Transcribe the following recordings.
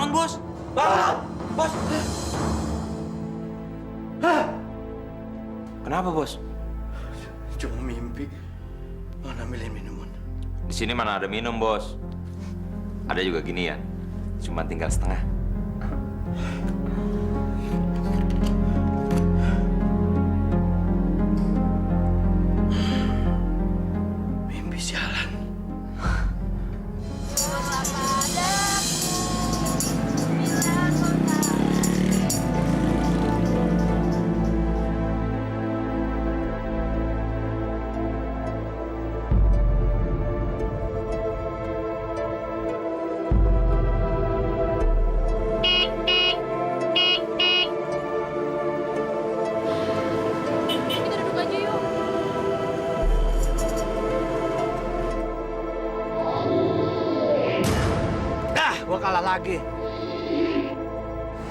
bangun, Bos. Bangun, Bos. Kenapa, Bos? Cuma mimpi. Mana ambilin minuman? Di sini mana ada minum, Bos. Ada juga gini ya. Cuma tinggal setengah. Mimpi sialan. Kita duduk aja yuk. Gua kalah lagi.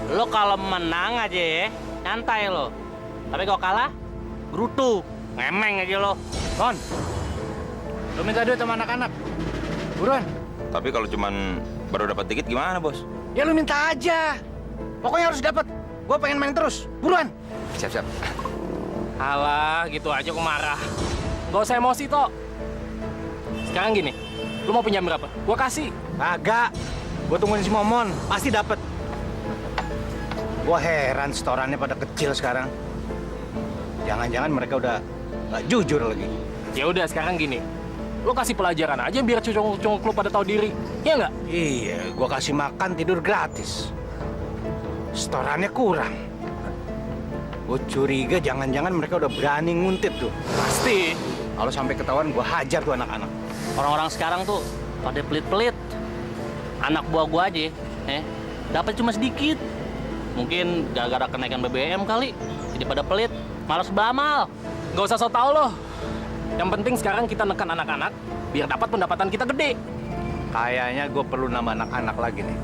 Lo kalau menang aja ya, nyantai lo. Tapi kalau kalah, gerutu, ngemeng aja lo. Kon, lu minta duit sama anak-anak. Buruan. Tapi kalau cuman baru dapat dikit gimana, Bos? Ya lu minta aja. Pokoknya harus dapat. Gua pengen main terus. Buruan. Siap-siap. Alah, gitu aja kok marah. Gak usah emosi, Tok. Sekarang gini, lu mau pinjam berapa? Gua kasih. Kagak. Gua tungguin si Momon. Pasti dapat. Gua heran setorannya pada kecil sekarang. Jangan-jangan mereka udah nggak jujur lagi. Ya udah, sekarang gini. Lu kasih pelajaran aja biar cowok-cowok lu pada tahu diri. Iya nggak? Iya, gua kasih makan tidur gratis. Setorannya kurang. Gue curiga jangan-jangan mereka udah berani nguntit tuh. Pasti. Kalau sampai ketahuan gua hajar tuh anak-anak. Orang-orang sekarang tuh pada pelit-pelit. Anak buah gua aja, dapat cuma sedikit. Mungkin gara-gara kenaikan BBM kali, jadi pada pelit, malas beramal. Gak usah so tau lo. Yang penting sekarang kita nekan anak-anak biar dapat pendapatan kita gede. Kayaknya gue perlu nambah anak-anak lagi nih.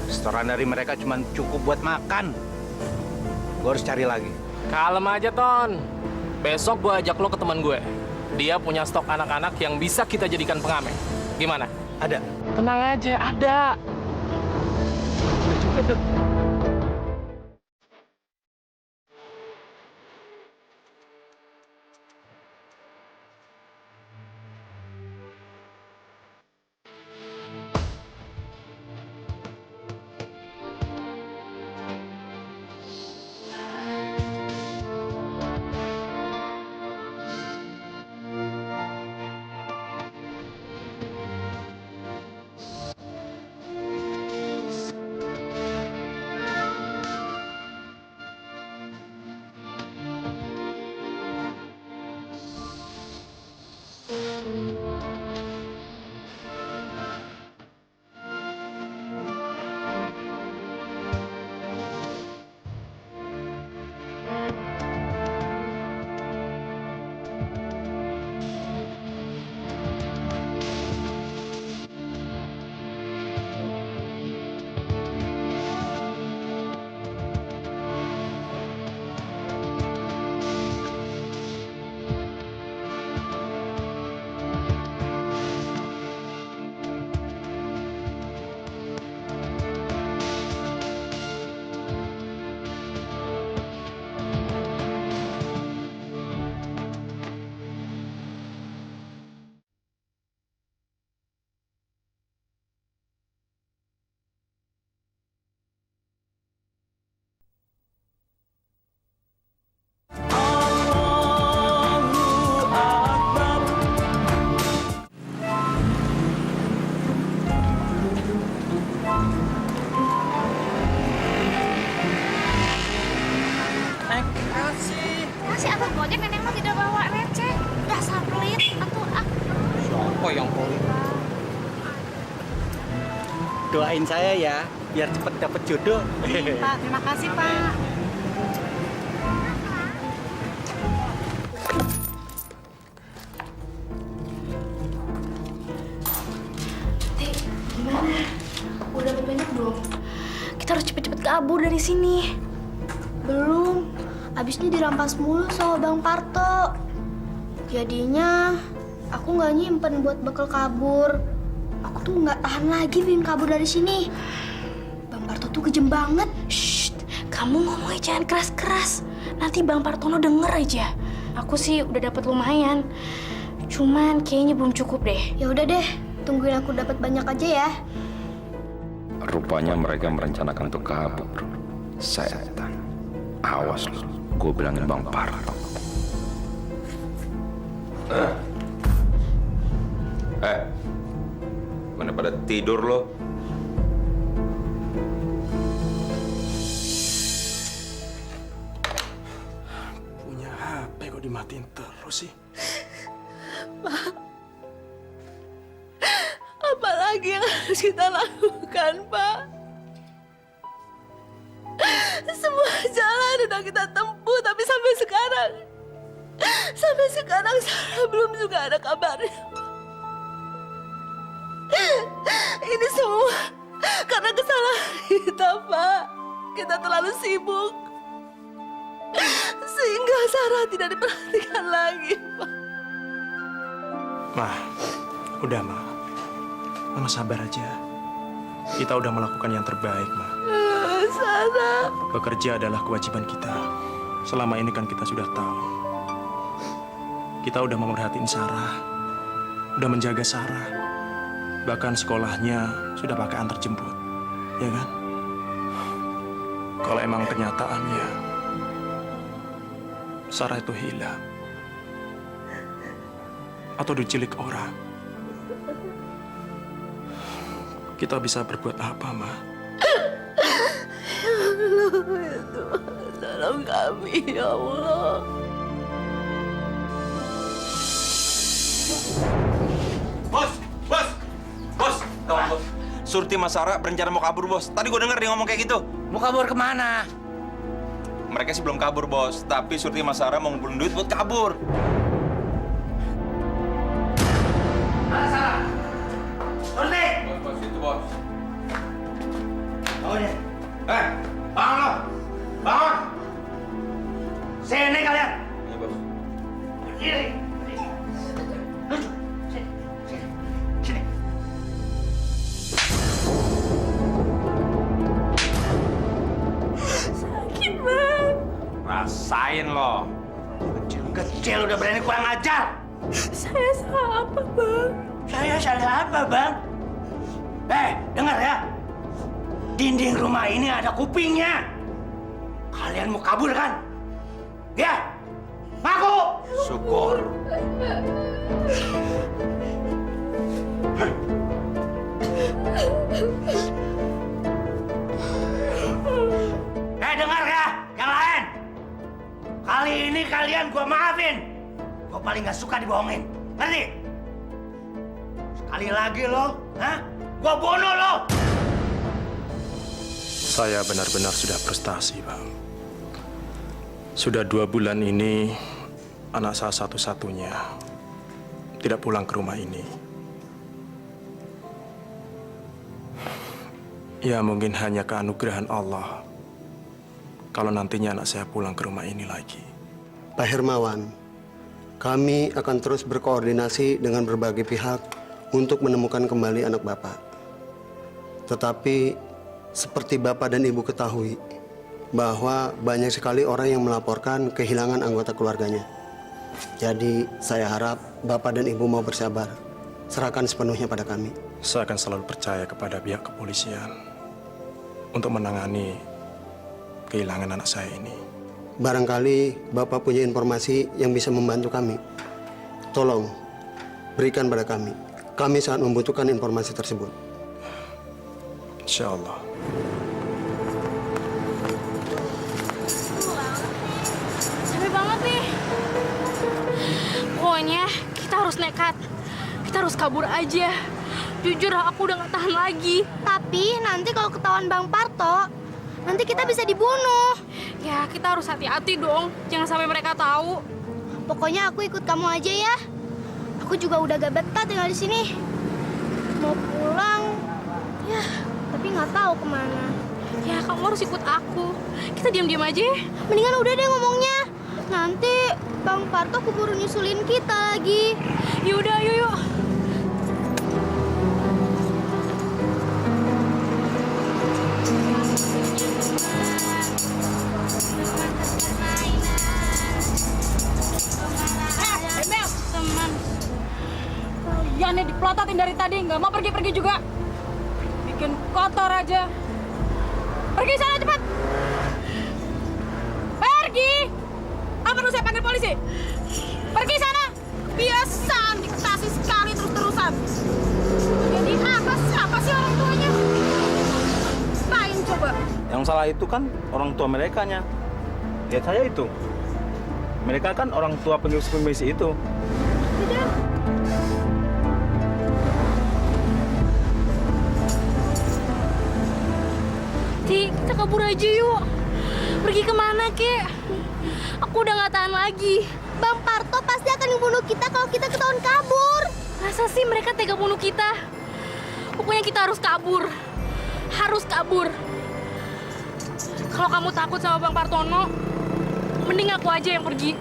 Setoran dari mereka cuma cukup buat makan. Gue harus cari lagi. Kalem aja, Ton. Besok gue ajak lo ke teman gue. Dia punya stok anak-anak yang bisa kita jadikan pengamen. Gimana? Ada. Tenang aja, ada. Udah juga tuh. Masih abang gojek nenek mah tidak bawa receh. Dasar pelit atuh ah. Siapa yang pelit? Doain saya ya, biar cepet dapet jodoh. Pak, terima kasih Pak. Tik, gimana? Udah dapat banyak belum? Kita harus cepet-cepet kabur dari sini. Belum. Abisnya dirampas mulu sama Bang Parto. Jadinya aku nggak nyimpen buat bekal kabur. Aku tuh nggak tahan lagi pengen kabur dari sini. Bang Parto tuh kejem banget. Shh, kamu ngomongnya jangan keras-keras. Nanti Bang Partono denger aja. Aku sih udah dapat lumayan. Cuman kayaknya belum cukup deh. Ya udah deh, tungguin aku dapat banyak aja ya. Rupanya mereka merencanakan untuk kabur. Setan. Awas lu, gue bilangin Bang Parto. Mana pada tidur lo? Punya HP kok dimatiin terus sih? Apa lagi yang harus kita lakukan, Pak? Semua jalan udah kita tempuh, tapi sampai sekarang Sarah belum juga ada kabarnya. Ini semua karena kesalahan kita, Pak. Kita terlalu sibuk sehingga Sarah tidak diperhatikan lagi, Pak. Mah, udah Mah. Mama sabar aja. Kita udah melakukan yang terbaik, Mah. Sarah. Bekerja adalah kewajiban kita. Selama ini kan kita sudah tahu. Kita udah memerhatiin Sarah. Udah menjaga Sarah. Bahkan sekolahnya sudah pakai antar jemput. Ya kan? Kalau emang kenyataannya Sarah itu hilang atau diculik orang, kita bisa berbuat apa, Ma? Ya Tuhan, tolong kami, ya Allah. Bos! Tolong, Bos. Surti Mas Sarah berencana mau kabur, Bos. Tadi gue denger dia ngomong kayak gitu. Mau kabur kemana? Mereka sih belum kabur, Bos. Tapi Surti Mas Sarah mau ngumpulin duit buat kabur. Surti! Bos, itu, Bos. Bangun ya. Bangun lo! Bangun! Sini kalian! Iya, Bos. Kiri! Lucu! Sini! Sini! Sakit, Bang. Rasain lo. Kecil udah berani kurang ajar! Saya salah apa, Bang? Saya salah apa, Bang? Dengar ya. Dinding rumah ini ada kupingnya. Kalian mau kabur kan? Ya? Ngaku! Syukur. Dengar ya, yang lain. Kali ini kalian gua maafin. Gua paling gak suka dibohongin. Ngerti? Sekali lagi lo, gua bunuh lo. Saya benar-benar sudah frustasi, Bang. Sudah 2 bulan ini, anak saya satu-satunya tidak pulang ke rumah ini. Ya, mungkin hanya keanugerahan Allah kalau nantinya anak saya pulang ke rumah ini lagi. Pak Hermawan, kami akan terus berkoordinasi dengan berbagai pihak untuk menemukan kembali anak Bapak. Tetapi, seperti Bapak dan Ibu ketahui, bahwa banyak sekali orang yang melaporkan kehilangan anggota keluarganya. Jadi, saya harap Bapak dan Ibu mau bersabar. Serahkan sepenuhnya pada kami. Saya akan selalu percaya kepada pihak kepolisian untuk menangani kehilangan anak saya ini. Barangkali Bapak punya informasi yang bisa membantu kami. Tolong, berikan pada kami. Kami sangat membutuhkan informasi tersebut. Insya Allah. Capek banget nih. Pokoknya kita harus nekat. Kita harus kabur aja. Jujur aku udah gak tahan lagi. Tapi nanti kalau ketahuan Bang Parto, nanti kita bisa dibunuh. Ya kita harus hati-hati dong. Jangan sampai mereka tahu. Pokoknya aku ikut kamu aja ya. Aku juga udah gak betah tinggal di sini. Mau pulang, ya tapi nggak tahu kemana. Ya kamu harus ikut aku. Kita diam-diam aja ya. Mendingan udah deh ngomongnya. Nanti Bang Parto keburu nyusulin kita lagi. Yaudah, yuk. liatin dari tadi, nggak mau pergi-pergi juga. Bikin kotor aja. Pergi sana cepat. Pergi. Apa perlu saya panggil polisi? Pergi sana. Biasa diktasi sekali terus-terusan. Jadi apa sih orang tuanya? Pain coba. Yang salah itu kan orang tua merekanya. Lihat saya itu. Mereka kan orang tua pengurus-pengurus itu. Tidak. Ti, kita kabur aja yuk. Pergi kemana, Kek? Aku udah nggak tahan lagi. Bang Parto pasti akan membunuh kita kalau kita ketahuan kabur. Masa sih mereka tega bunuh kita? Pokoknya kita harus kabur. Harus kabur. Kalau kamu takut sama Bang Partono, mending aku aja yang pergi.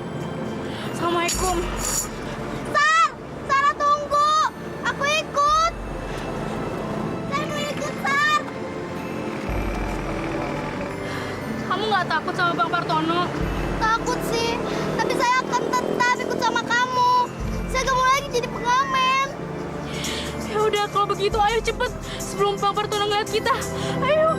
Assalamualaikum. Sarah tunggu. Aku ikut. Saya mau ikut, Sar. Kamu nggak takut sama Bang Partono? Takut sih, tapi saya akan tetap ikut sama kamu. Saya gak mau lagi jadi pengamen. Ya udah, kalau begitu ayo cepet sebelum Bang Partono ngeliat kita. Ayo.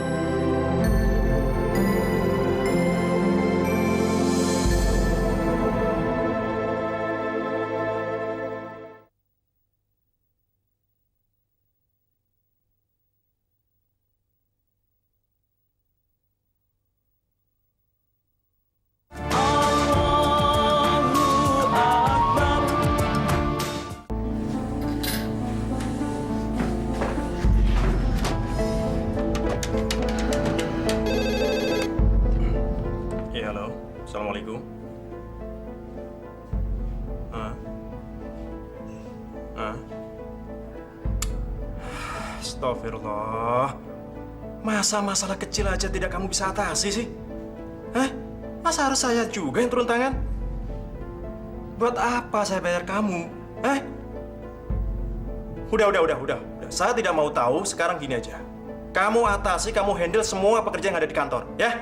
Iya, halo. Assalamualaikum. Astagfirullah. Masa masalah kecil aja tidak kamu bisa atasi sih? Hah? Masa harus saya juga yang turun tangan? Buat apa saya bayar kamu? Hah? Udah. Saya tidak mau tahu, sekarang gini aja. Kamu atasi, kamu handle semua pekerjaan yang ada di kantor, ya?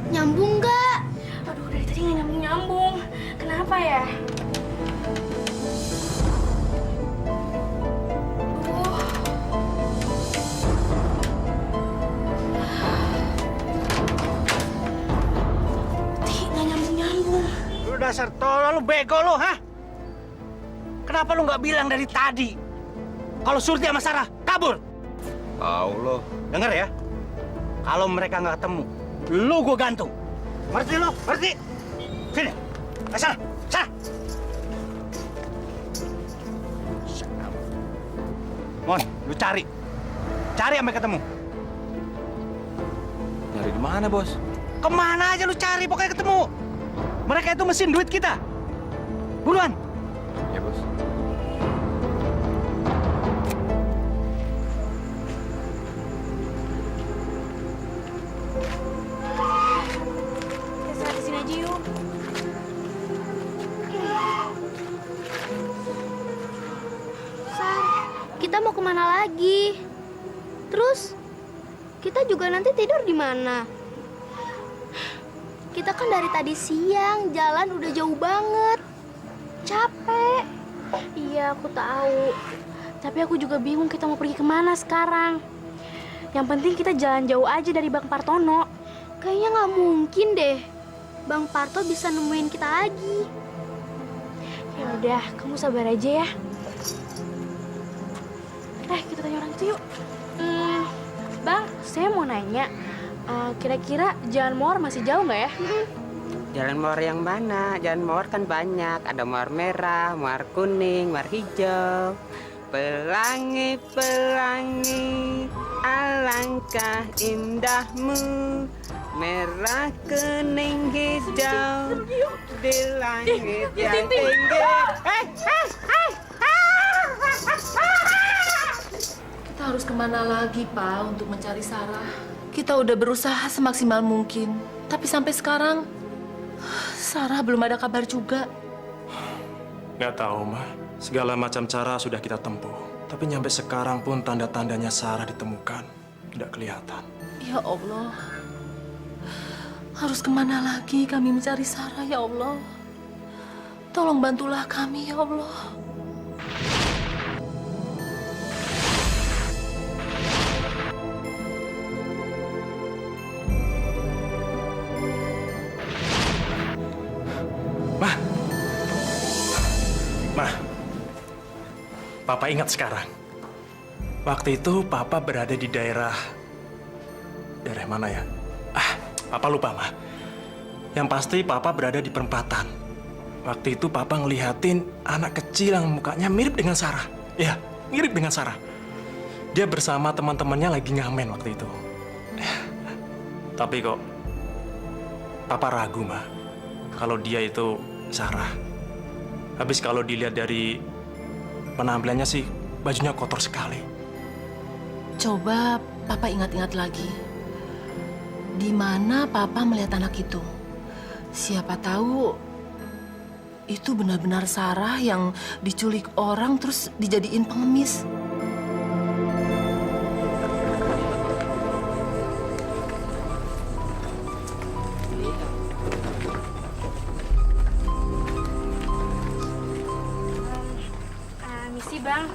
Nyambung nggak? Aduh, dari tadi nggak nyambung-nyambung. Kenapa ya? Nggak nyambung-nyambung. Lu dasar tolol, lu bego lu, hah? Kenapa lu nggak bilang dari tadi? Kalau Surti sama Sarah kabur. Tahu lo. Dengar ya, kalau mereka nggak ketemu, lu gua gantung. Ngerti lu? Ngerti? Sini, ke sana, sana. Mon, lu cari sampai ketemu. Nyari di mana, Bos? Kemana aja lu cari, pokoknya ketemu. Mereka itu mesin duit kita. Buruan. Ya, Bos. Kita di sini aja yuk. Sar, kita mau kemana lagi? Terus, kita juga nanti tidur di mana? Kita kan dari tadi siang, jalan udah jauh banget. Capek. Iya, aku tahu. Tapi aku juga bingung kita mau pergi kemana sekarang. Yang penting kita jalan jauh aja dari Bang Partono. Kayaknya nggak mungkin deh. Bang Parto bisa nemuin kita lagi. Ya udah, kamu sabar aja ya. Kita tanya orang itu yuk. Bang, saya mau nanya. Kira-kira Jalan Mawar masih jauh nggak ya? Jalan mawar yang mana? Jalan mawar kan banyak. Ada mawar merah, mawar kuning, mawar hijau. Pelangi, pelangi, alangkah indahmu. Merah, kuning, hijau di langit yang tinggi. Kita harus kemana lagi, Pak, untuk mencari Sarah? Kita udah berusaha semaksimal mungkin. Tapi sampai sekarang, Sarah belum ada kabar juga. Nggak tahu, Ma. Segala macam cara sudah kita tempuh. Tapi nyampe sekarang pun tanda-tandanya Sarah ditemukan. Tidak kelihatan. Ya Allah. Harus kemana lagi kami mencari Sarah, ya Allah? Tolong bantulah kami, ya Allah. Ma, Papa ingat sekarang. Waktu itu Papa berada di daerah mana ya? Papa lupa, Ma. Yang pasti Papa berada di perempatan. Waktu itu Papa ngelihatin anak kecil yang mukanya mirip dengan Sarah. Ya, mirip dengan Sarah. Dia bersama teman-temannya lagi ngamen waktu itu. Tapi kok Papa ragu, Ma, kalau dia itu Sarah. Habis kalau dilihat dari penampilannya sih, bajunya kotor sekali. Coba Papa ingat-ingat lagi. Di mana Papa melihat anak itu? Siapa tahu itu benar-benar Sarah yang diculik orang terus dijadiin pengemis. Misi Bang,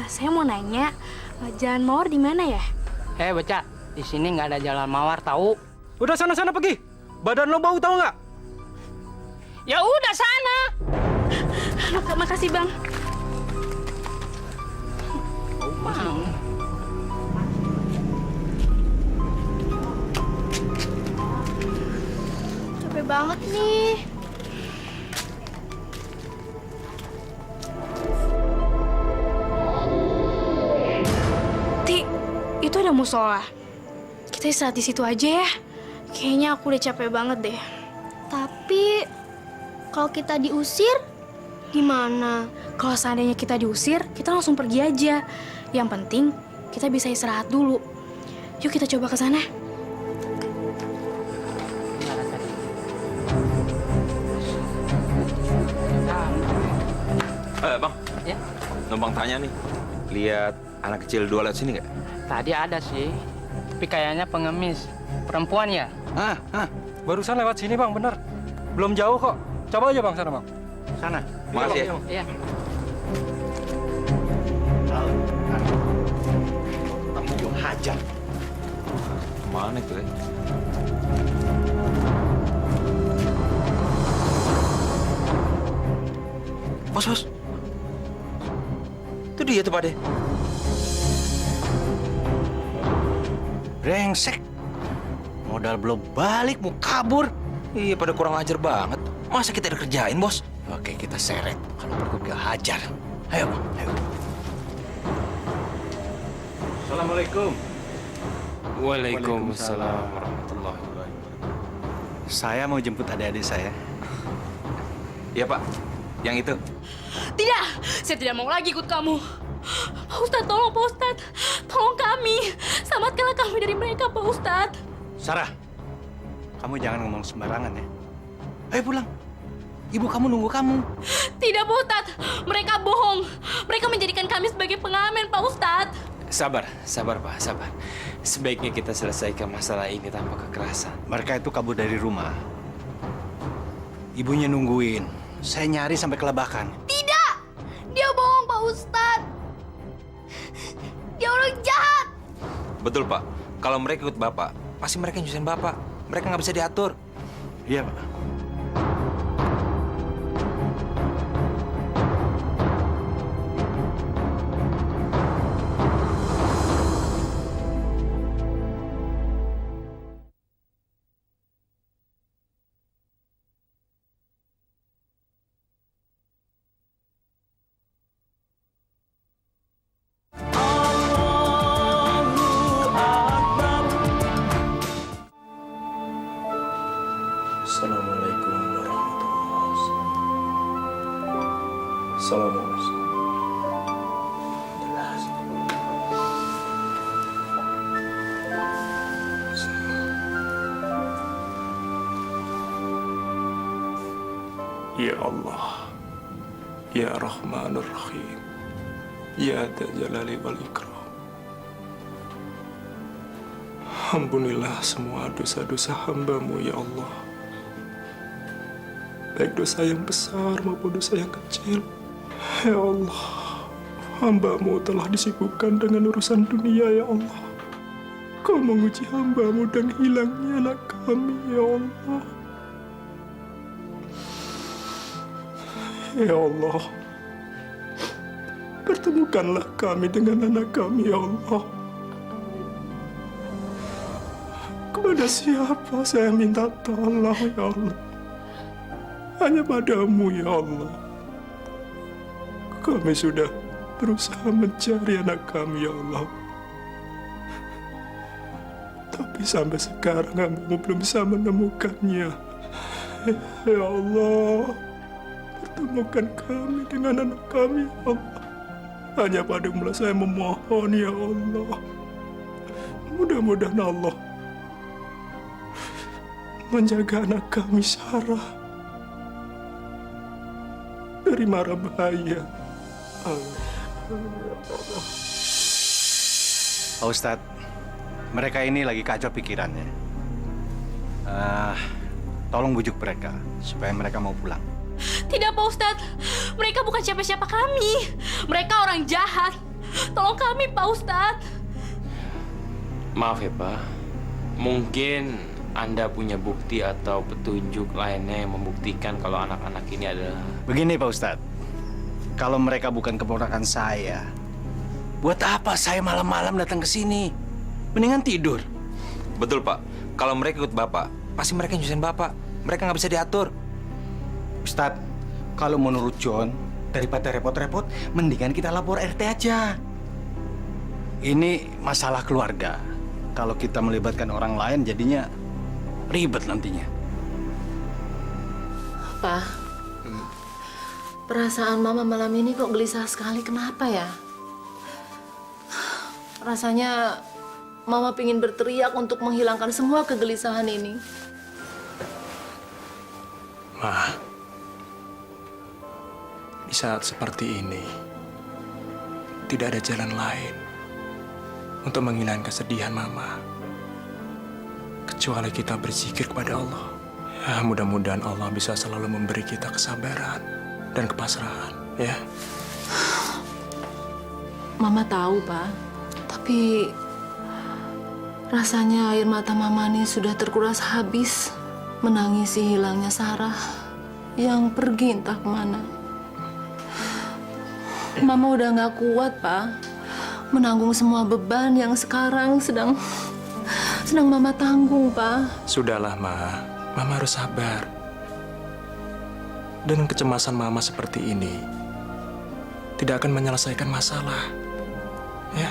saya mau nanya, Jalan Mawar di mana ya? Bocah, di sini nggak ada jalan mawar tahu. Udah sana pergi. Badan lo bau tahu nggak? Ya udah sana. Makasih Bang. Capek banget nih. Itu ada musola. Kita istirahat di situ aja ya. Kayaknya aku udah capek banget deh. Tapi kalau kita diusir gimana? Kalau seandainya kita diusir, kita langsung pergi aja. Yang penting kita bisa istirahat dulu. Yuk kita coba ke sana. Bang. Ya. Numpang tanya nih. Lihat anak kecil dua lewat sini nggak? Tadi ada sih, tapi kayaknya pengemis. Perempuan ya? Barusan lewat sini bang, bener. Belum jauh kok. Coba aja bang sana bang. Sana. Makasih ya. Iya. Kamu gue hajar. Mana itu ya? Bos. Itu dia tuh, Pak De. Brengsek. Modal belum balik, mau kabur. Iya, pada kurang ajar banget. Masa kita dikerjain, Bos? Oke, kita seret. Kalau perlu kita hajar. Ayo, Bang. Ayo. Assalamualaikum. Waalaikumsalam warahmatullahi wabarakatuh. Saya mau jemput adik-adik saya. Iya, Pak. Yang itu. Tidak, saya tidak mau lagi ikut kamu. Pak Ustadz, tolong Pak Ustadz. Tolong kami. Selamatkanlah kami dari mereka, Pak Ustadz. Sarah, kamu jangan ngomong sembarangan ya. Ayo pulang. Ibu kamu nunggu kamu. Tidak, Pak Ustadz. Mereka bohong. Mereka menjadikan kami sebagai pengamen, Pak Ustadz. Sabar Pak, sabar. Sebaiknya kita selesaikan masalah ini tanpa kekerasan. Mereka itu kabur dari rumah. Ibunya nungguin. Saya nyari sampai kelabakan. Tidak! Dia bohong, Pak Ustadz. Dia orang jahat. Betul, Pak. Kalau mereka ikut Bapak, pasti mereka nyusahin Bapak. Mereka nggak bisa diatur. Iya, Pak. Assalamualaikum warahmatullahi wabarakatuh. Assalamualaikum. Ya Allah, Ya Rahmanur Rahim, Ya Dzal Jalali wal Ikram. Ampunilah semua dosa-dosa hamba-Mu ya Allah. Baik dosa yang besar maupun dosa yang kecil. Ya Allah, hamba-Mu telah disibukkan dengan urusan dunia ya Allah. Kau menguji hamba-Mu dan hilangnya anak kami ya Allah. Ya Allah, pertemukanlah kami dengan anak kami ya Allah. Kepada siapa saya minta tolong ya Allah? Hanya padamu ya Allah. Kami sudah berusaha mencari anak kami ya Allah. Tapi sampai sekarang kami belum bisa menemukannya. Ya Allah, pertemukan kami dengan anak kami ya Allah. Hanya padamu saya memohon ya Allah. Mudah-mudahan Allah menjaga anak kami Sarah dari mara bahaya. Pak Ustadz, mereka ini lagi kacau pikirannya. Tolong bujuk mereka supaya mereka mau pulang. Tidak, Pak Ustadz. Mereka bukan siapa-siapa kami. Mereka orang jahat. Tolong kami, Pak Ustadz. Maaf ya, Pak. Mungkin Anda punya bukti atau petunjuk lainnya yang membuktikan kalau anak-anak ini adalah... Begini Pak Ustadz, kalau mereka bukan keponakan saya, buat apa saya malam-malam datang ke sini? Mendingan tidur. Betul, Pak. Kalau mereka ikut Bapak, pasti mereka nyusahin Bapak. Mereka nggak bisa diatur. Ustadz, kalau menurut John, daripada repot-repot, mendingan kita lapor RT aja. Ini masalah keluarga. Kalau kita melibatkan orang lain, jadinya ribet nantinya. Pak, perasaan Mama malam ini kok gelisah sekali. Kenapa ya? Rasanya Mama pingin berteriak untuk menghilangkan semua kegelisahan ini. Ma, di saat seperti ini, tidak ada jalan lain untuk menghilangkan kesedihan Mama, kecuali kita berzikir kepada Allah. Ya, mudah-mudahan Allah bisa selalu memberi kita kesabaran dan kepasrahan, ya. Mama tahu, Pak. Tapi rasanya air mata Mama ini sudah terkuras habis menangisi hilangnya Sarah yang pergi entah kemana. Mama udah nggak kuat, Pak, menanggung semua beban yang sekarang sedang Mama tanggung, Pak. Sudahlah, Ma. Mama harus sabar. Dengan kecemasan Mama seperti ini, tidak akan menyelesaikan masalah. Ya.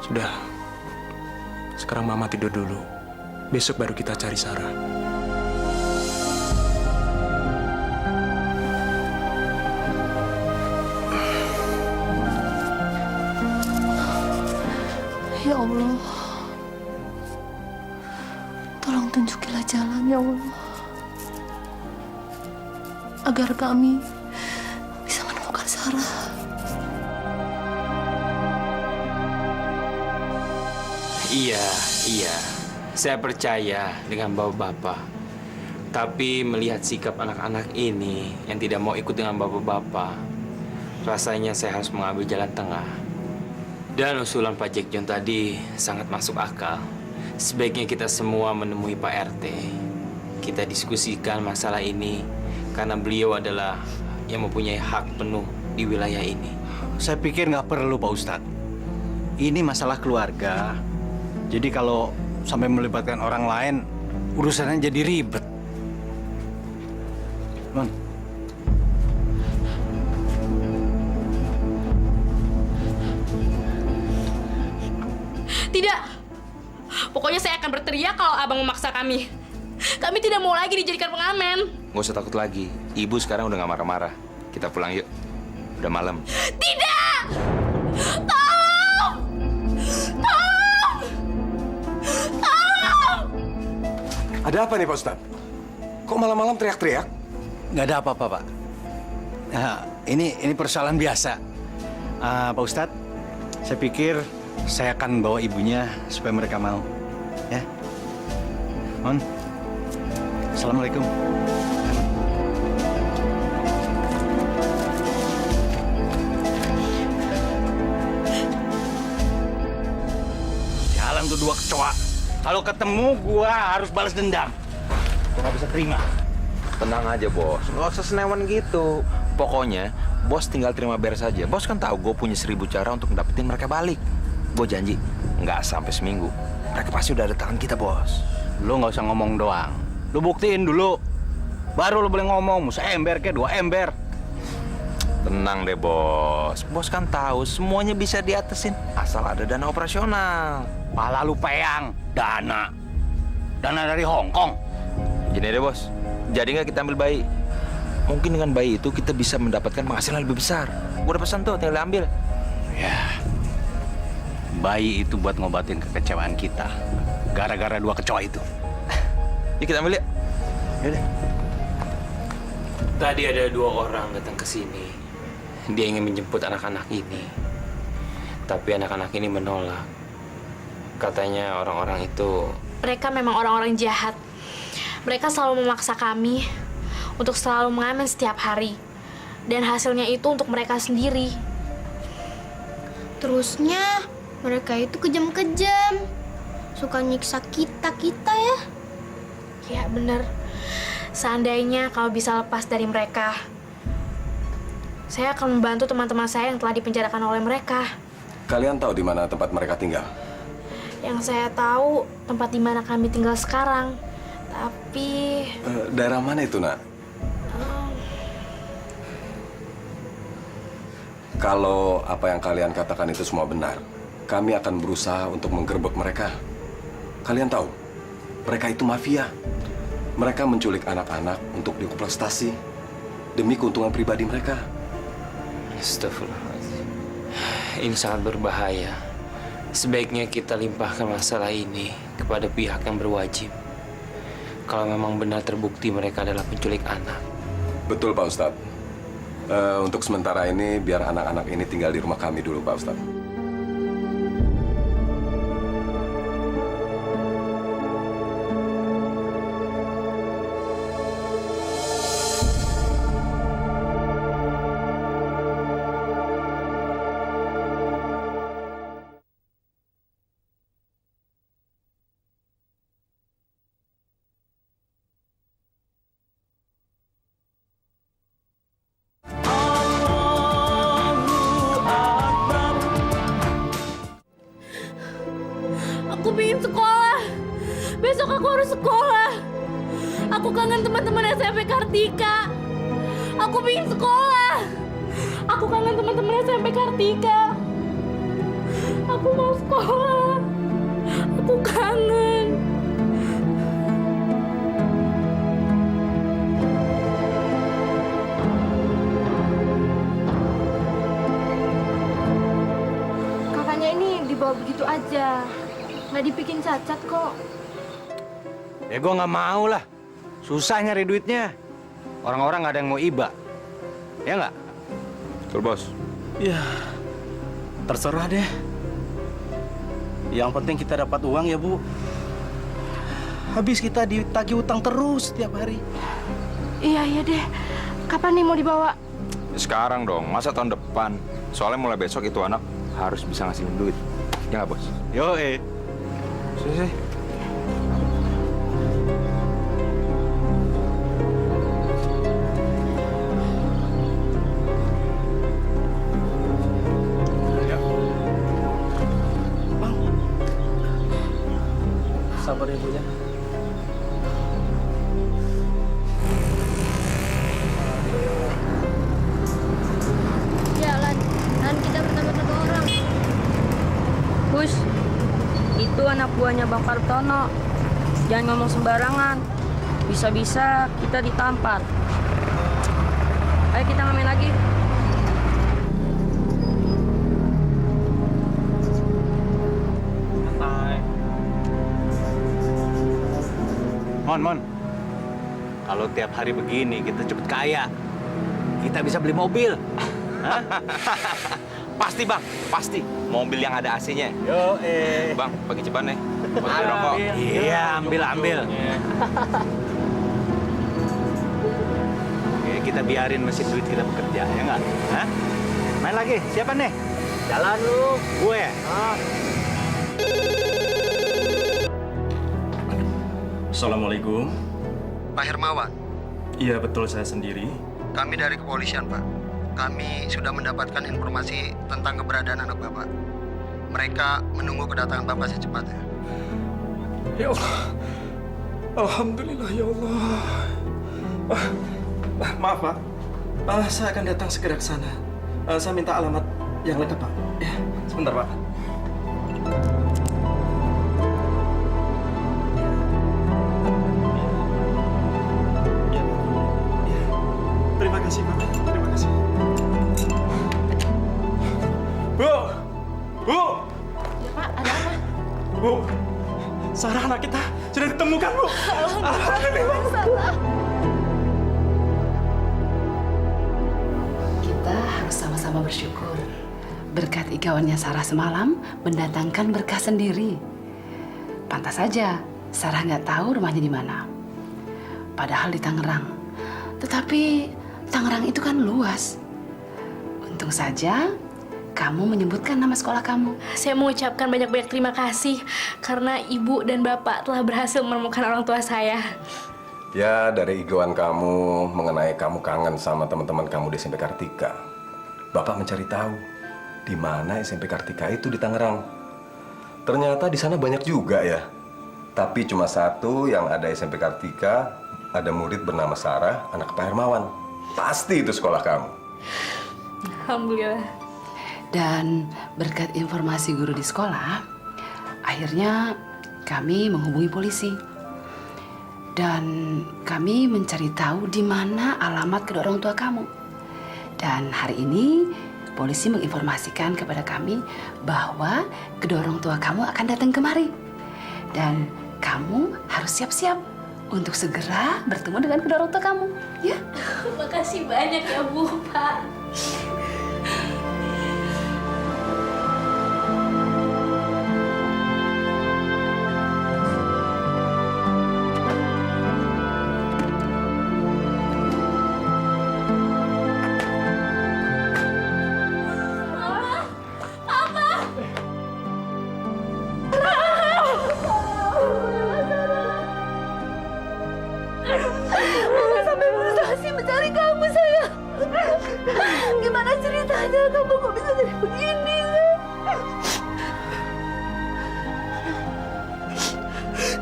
Sudah. Sekarang Mama tidur dulu. Besok baru kita cari Sarah. Ya Allah, tolong tunjukilah jalan ya Allah, agar kami bisa menemukan Sarah. Iya, saya percaya dengan bapak-bapak. Tapi melihat sikap anak-anak ini yang tidak mau ikut dengan bapak-bapak, rasanya saya harus mengambil jalan tengah. Dan usulan Pak Jack John tadi sangat masuk akal. Sebaiknya kita semua menemui Pak RT. Kita diskusikan masalah ini karena beliau adalah yang mempunyai hak penuh di wilayah ini. Saya pikir nggak perlu, Pak Ustadz. Ini masalah keluarga. Jadi kalau sampai melibatkan orang lain, urusannya jadi ribet. Non. Tidak. Pokoknya saya akan berteriak kalau abang memaksa kami. Kami tidak mau lagi dijadikan pengamen. Nggak usah takut lagi. Ibu sekarang udah nggak marah-marah. Kita pulang yuk. Udah malam. Tidak! Tolong! Tolong! Tolong! Ada apa nih Pak Ustadz? Kok malam-malam teriak-teriak? Nggak ada apa-apa, Pak. Nah, ini persoalan biasa. Pak Ustadz, saya pikir Saya akan bawa ibunya supaya mereka mau. Ya. Mon. Assalamualaikum. Jalan tuh dua kecoa. Kalau ketemu gua harus balas dendam. Gua nggak bisa terima. Tenang aja, Bos. Nggak usah senewan gitu. Pokoknya, Bos tinggal terima beres saja. Bos kan tahu gue punya 1000 cara untuk dapetin mereka balik. Gue janji, nggak sampai seminggu. Mereka pasti udah ada tangan kita, Bos. Lu nggak usah ngomong doang. Lu buktiin dulu. Baru lu boleh ngomong. Seember kayak 2 ember. Tenang deh, Bos. Bos kan tahu semuanya bisa diatasin. Asal ada dana operasional. Pala lu peyang. Dana. Dana dari Hong Kong. Gini deh, Bos. Jadi nggak kita ambil bayi? Mungkin dengan bayi itu kita bisa mendapatkan penghasilan lebih besar. Gue udah pesan tuh, tinggal ambil. Ya. Bayi itu buat ngobatin kekecewaan kita. Gara-gara 2 kecoa itu. Yuk kita ambil ya. Yaudah. Tadi ada 2 orang datang ke sini. Dia ingin menjemput anak-anak ini. Tapi anak-anak ini menolak. Katanya orang-orang itu... Mereka memang orang-orang jahat. Mereka selalu memaksa kami untuk selalu mengamen setiap hari. Dan hasilnya itu untuk mereka sendiri. Terusnya mereka itu kejam-kejam. Suka nyiksa kita ya. Ya bener. Seandainya kalau bisa lepas dari mereka, saya akan membantu teman-teman saya yang telah dipenjarakan oleh mereka. Kalian tahu di mana tempat mereka tinggal? Yang saya tahu tempat di mana kami tinggal sekarang. Tapi... Daerah mana itu, Nak? Kalau apa yang kalian katakan itu semua benar, kami akan berusaha untuk menggerebek mereka. Kalian tahu, mereka itu mafia. Mereka menculik anak-anak untuk dieksploitasi demi keuntungan pribadi mereka. Astagfirullahaladzim. Ini sangat berbahaya. Sebaiknya kita limpahkan masalah ini kepada pihak yang berwajib. Kalau memang benar terbukti mereka adalah penculik anak. Betul, Pak Ustadz. Untuk sementara ini, biar anak-anak ini tinggal di rumah kami dulu, Pak Ustadz. Aku ingin sekolah. Besok aku harus sekolah. Aku kangen teman-teman SMP Kartika. Aku ingin sekolah. Aku kangen teman-teman SMP Kartika. Aku mau sekolah. Aku kangen. Kakaknya ini dibawa begitu aja. Nggak dibikin cacat kok. Ya gue nggak mau lah. Susah nyari duitnya. Orang-orang nggak ada yang mau iba. Ya nggak? Betul, Bos. Ya, terserah deh. Yang penting kita dapat uang ya, Bu. Habis kita ditagih utang terus setiap hari. Iya deh. Kapan nih mau dibawa? Sekarang dong, masa tahun depan? Soalnya mulai besok itu anak harus bisa ngasihin duit. Ya nggak, Bos? Yo, Sini. Sabar ya, Bu ya. Ya, Lan kita bertambah 1 orang. Bus, itu anak buahnya Bang Partono. Jangan ngomong sembarangan. Bisa-bisa kita ditampar. Ayo kita ngamen lagi. Mon. Kalau tiap hari begini kita cepet kaya. Kita bisa beli mobil. Hah? Pasti bang, pasti. Mobil yang ada AC-nya. Yo, Bang, pakai ceban nih. Pakai rokok. Iya, ambil. Oke, kita biarin mesin duit kita bekerja, ya nggak? Hah? Main lagi, siapa nih? Jalan lu. Gue. Assalamualaikum. Pak Hermawan, Iya, betul saya sendiri. kami dari kepolisian, Pak. Kami sudah mendapatkan informasi tentang keberadaan anak Bapak. Mereka menunggu kedatangan Bapak secepatnya. Ya Allah. Alhamdulillah ya Allah. Maaf, Pak. Saya akan datang segera ke sana. Saya minta alamat yang lengkap, Pak. Ya, sebentar, Pak. Terima kasih, Pak. Terima kasih. Bu! Bu! Ya Pak, ada apa? Bu! Sarah anak kita sudah ditemukan, Bu. Alhamdulillah. Kita harus sama-sama bersyukur. Berkat igawannya Sarah semalam mendatangkan berkah sendiri. Pantas saja Sarah nggak tahu rumahnya di mana. Padahal di Tangerang. Tetapi Tangerang itu kan luas. Untung saja kamu menyebutkan nama sekolah kamu. Saya mengucapkan banyak-banyak terima kasih karena ibu dan bapak telah berhasil menemukan orang tua saya. Ya, dari igauan kamu mengenai kamu kangen sama teman-teman kamu di SMP Kartika. Bapak mencari tahu di mana SMP Kartika itu di Tangerang. Ternyata di sana banyak juga ya. Tapi cuma satu yang ada SMP Kartika, ada murid bernama Sarah, anak Pak Hermawan. Pasti itu sekolah kamu. Alhamdulillah. Dan berkat informasi guru di sekolah, akhirnya kami menghubungi polisi. Dan kami mencari tahu di mana alamat kedua orang tua kamu. Dan hari ini polisi menginformasikan kepada kami bahwa kedua orang tua kamu akan datang kemari. Dan kamu harus siap-siap untuk segera bertemu dengan kedua orang tua kamu. Ya? Makasih banyak ya Bu, Pak. Sampai berusaha sih mencari kamu, sayang. Gimana ceritanya kamu kok bisa jadi begini, sayang?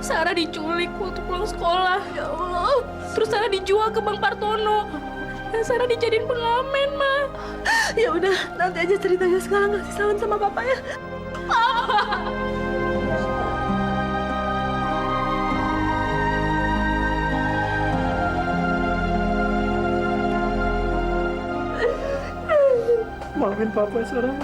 Sarah diculik waktu pulang sekolah. Ya Allah. Terus Sarah dijual ke Bang Partono. Dan Sarah dijadiin pengamen, Ma. Ya udah, nanti aja ceritanya sekarang kasih salam sama Bapak ya. Papa. Maafin Papa, Sarah.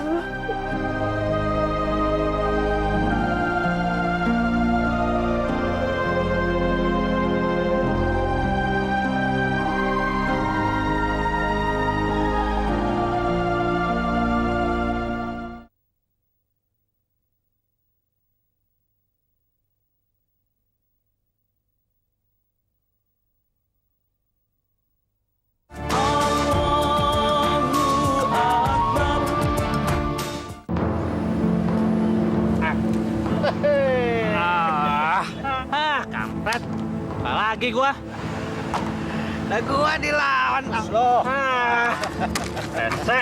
Kampret. Apa lagi gua? Nah, gua dilawan lo. Rese.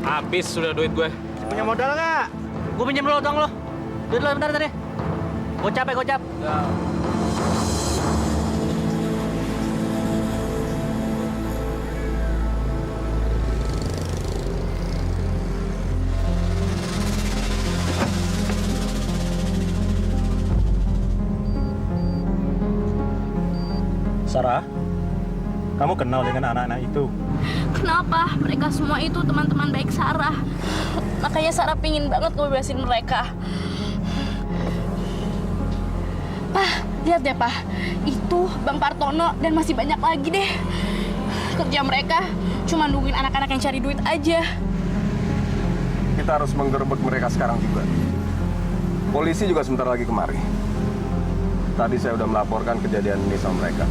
Habis sudah duit gue. Punya modal nggak? Gue pinjam lo dong lo. Duit lo bentar tadi. Gocap ya, gocap. Sarah, kamu kenal dengan anak-anak itu? Kenapa? Mereka semua itu teman-teman baik Sarah. Makanya Sarah pingin banget ngebebasin mereka. Pak, lihat deh, Pak. Itu Bang Partono dan masih banyak lagi deh. Kerja mereka cuma nungguin anak-anak yang cari duit aja. kita harus menggerebek mereka sekarang juga. Polisi juga sebentar lagi kemari. Tadi saya udah melaporkan kejadian ini sama mereka.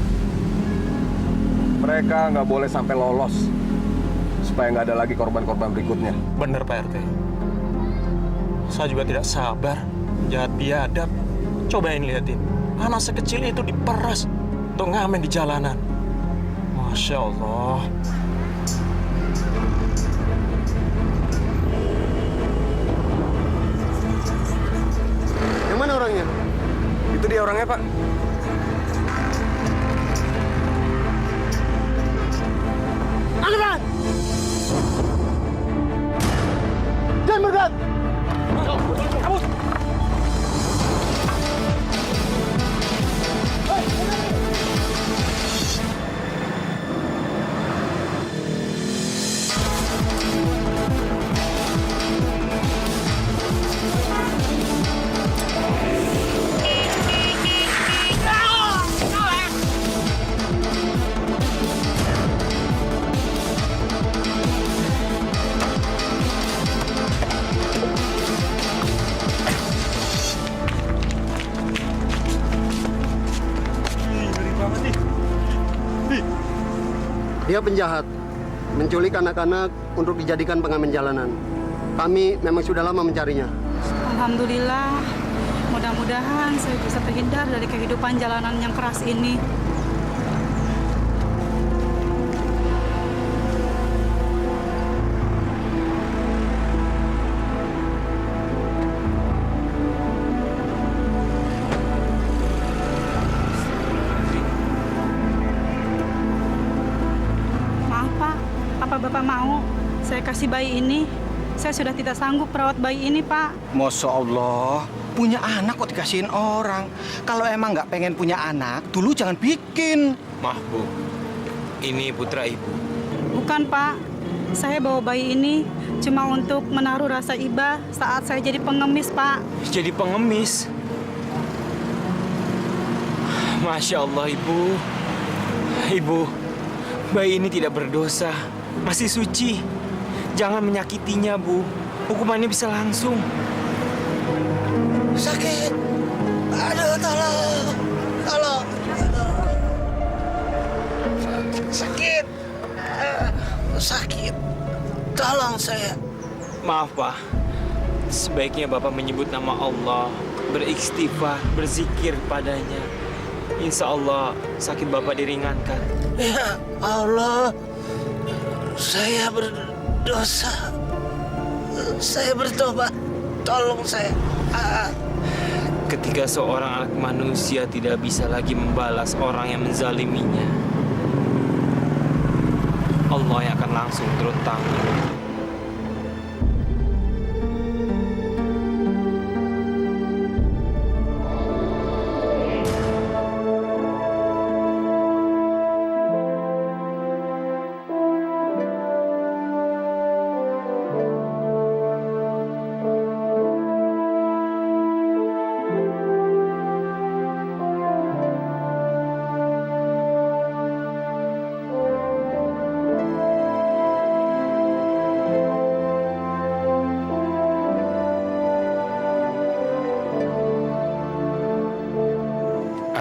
Mereka nggak boleh sampai lolos, supaya nggak ada lagi korban-korban berikutnya. Benar Pak RT. Saya juga tidak sabar. Jahat biadab. Cobain liatin. Anak sekecil itu diperas untuk ngamen di jalanan. Masya Allah. Yang mana orangnya? Itu dia orangnya, Pak. Angkat! Jangan bergerak! Kabur! Dia penjahat, menculik anak-anak untuk dijadikan pengamen jalanan. Kami memang sudah lama mencarinya. Alhamdulillah, mudah-mudahan saya bisa terhindar dari kehidupan jalanan yang keras ini. Maaf Pak, apa Bapak mau saya kasih bayi ini? Saya sudah tidak sanggup perawat bayi ini, Pak. Masya Allah, punya anak kok dikasihin orang. Kalau emang nggak pengen punya anak, dulu jangan bikin. Maaf Bu, ini putra Ibu. Bukan, Pak. Saya bawa bayi ini cuma untuk menaruh rasa iba saat saya jadi pengemis, Pak. Jadi pengemis? Masya Allah Ibu. Ibu, bayi ini tidak berdosa, masih suci. Jangan menyakitinya, Bu. Hukumannya bisa langsung. Sakit. Aduh, tolong. Tolong. Sakit. Sakit. Tolong saya. Maaf, Pak. Sebaiknya Bapak menyebut nama Allah, beristighfar, berzikir padanya. Insya Allah sakit Bapak diringankan. Ya Allah, saya berdosa. Saya bertobat. Tolong saya. Ketika seorang anak manusia tidak bisa lagi membalas orang yang menzaliminya, Allah yang akan langsung turun tangan.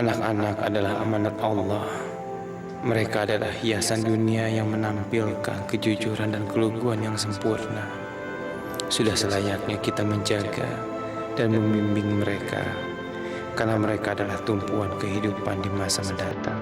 Anak-anak adalah amanat Allah. Mereka adalah hiasan dunia yang menampilkan kejujuran dan keluguan yang sempurna. Sudah selayaknya kita menjaga dan membimbing mereka, karena mereka adalah tumpuan kehidupan di masa mendatang.